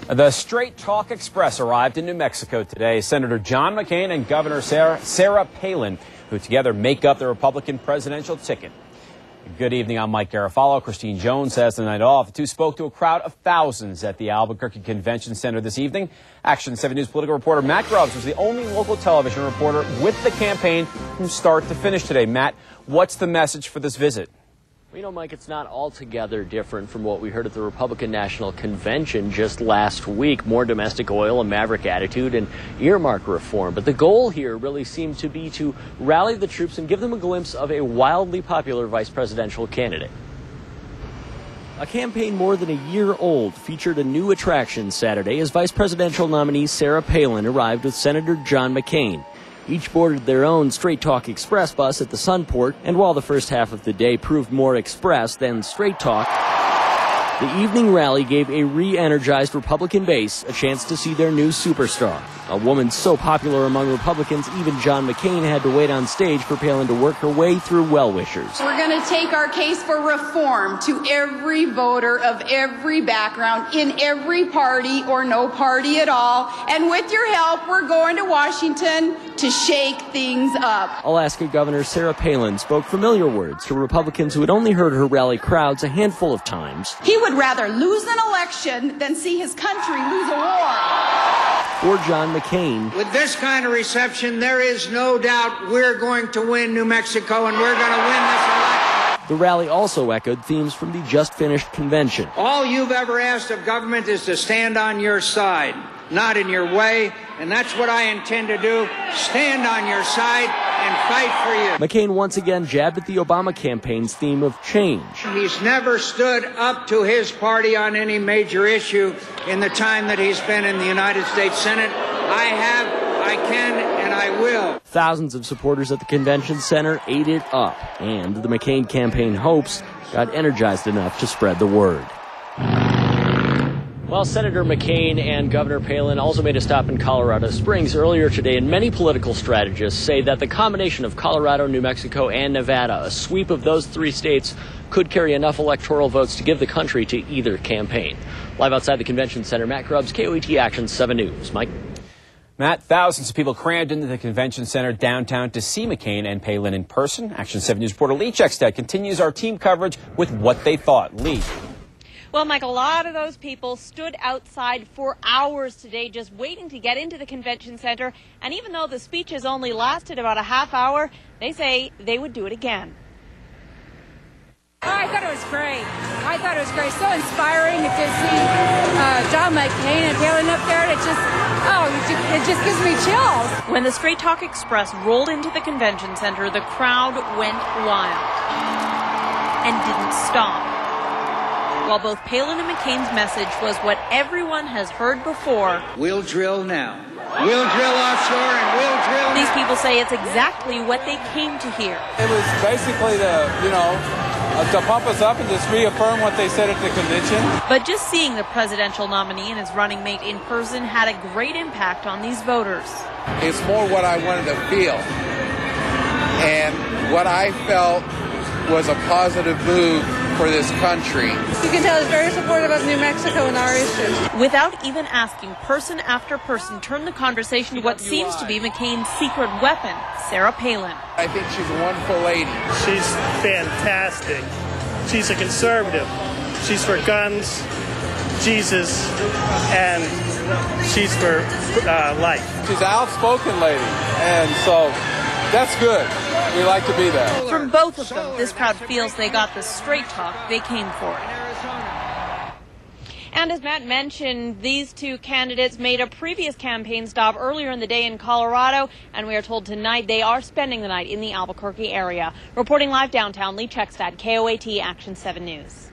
The Straight Talk Express arrived in New Mexico today. Senator John McCain and Governor Sarah Palin, who together make up the Republican presidential ticket. Good evening, I'm Mike Garofalo. Christine Jones has the night off. The two spoke to a crowd of thousands at the Albuquerque Convention Center this evening. Action 7 News political reporter Matt Grubbs was the only local television reporter with the campaign from start to finish today. Matt, what's the message for this visit? You know, Mike, it's not altogether different from what we heard at the Republican National Convention just last week. More domestic oil, a maverick attitude, and earmark reform. But the goal here really seemed to be to rally the troops and give them a glimpse of a wildly popular vice presidential candidate. A campaign more than a year old featured a new attraction Saturday as vice presidential nominee Sarah Palin arrived with Senator John McCain. Each boarded their own Straight Talk Express bus at the Sunport, and while the first half of the day proved more express than Straight Talk, the evening rally gave a re-energized Republican base a chance to see their new superstar. A woman so popular among Republicans, even John McCain had to wait on stage for Palin to work her way through well-wishers. We're going to take our case for reform to every voter of every background, in every party or no party at all. And with your help, we're going to Washington to shake things up. Alaska Governor Sarah Palin spoke familiar words to Republicans who had only heard her rally crowds a handful of times. He would rather lose an election than see his country lose a war. For John McCain, with this kind of reception, there is no doubt we're going to win New Mexico, and we're going to win this election. The rally also echoed themes from the just-finished convention. All you've ever asked of government is to stand on your side, not in your way, and that's what I intend to do, stand on your side and fight for you. McCain once again jabbed at the Obama campaign's theme of change. He's never stood up to his party on any major issue in the time that he's been in the United States Senate. I have, I can, and I will. Thousands of supporters at the convention center ate it up, and the McCain campaign hopes got energized enough to spread the word. Well, Senator McCain and Governor Palin also made a stop in Colorado Springs earlier today, and many political strategists say that the combination of Colorado, New Mexico, and Nevada, a sweep of those three states, could carry enough electoral votes to give the country to either campaign. Live outside the convention center, Matt Grubbs, KOAT Action 7 News. Mike? Matt, thousands of people crammed into the convention center downtown to see McCain and Palin in person. Action 7 News reporter Lee Checkstead continues our team coverage with what they thought. Lee. Well, Mike, a lot of those people stood outside for hours today just waiting to get into the convention center. And even though the speeches only lasted about a half hour, they say they would do it again. Oh, I thought it was great. So inspiring to see John McCain and Palin up there. It just gives me chills. When the Straight Talk Express rolled into the convention center, the crowd went wild and didn't stop. While both Palin and McCain's message was what everyone has heard before. We'll drill now. We'll drill offshore and we'll drill now. These people say it's exactly what they came to hear. It was basically to pump us up and just reaffirm what they said at the convention. But just seeing the presidential nominee and his running mate in person had a great impact on these voters. It's more what I wanted to feel. And what I felt was a positive move for this country. You can tell he's very supportive of New Mexico and our issues. Without even asking, person after person turned the conversation to what seems to be McCain's secret weapon, Sarah Palin. I think she's a wonderful lady. She's fantastic. She's a conservative. She's for guns, Jesus, and she's for life. She's an outspoken lady, and so that's good. We like to be there. From both of them, this crowd feels they got the straight talk they came for. And as Matt mentioned, these two candidates made a previous campaign stop earlier in the day in Colorado, and we are told tonight they are spending the night in the Albuquerque area. Reporting live downtown, Lee Checkstead, KOAT Action 7 News.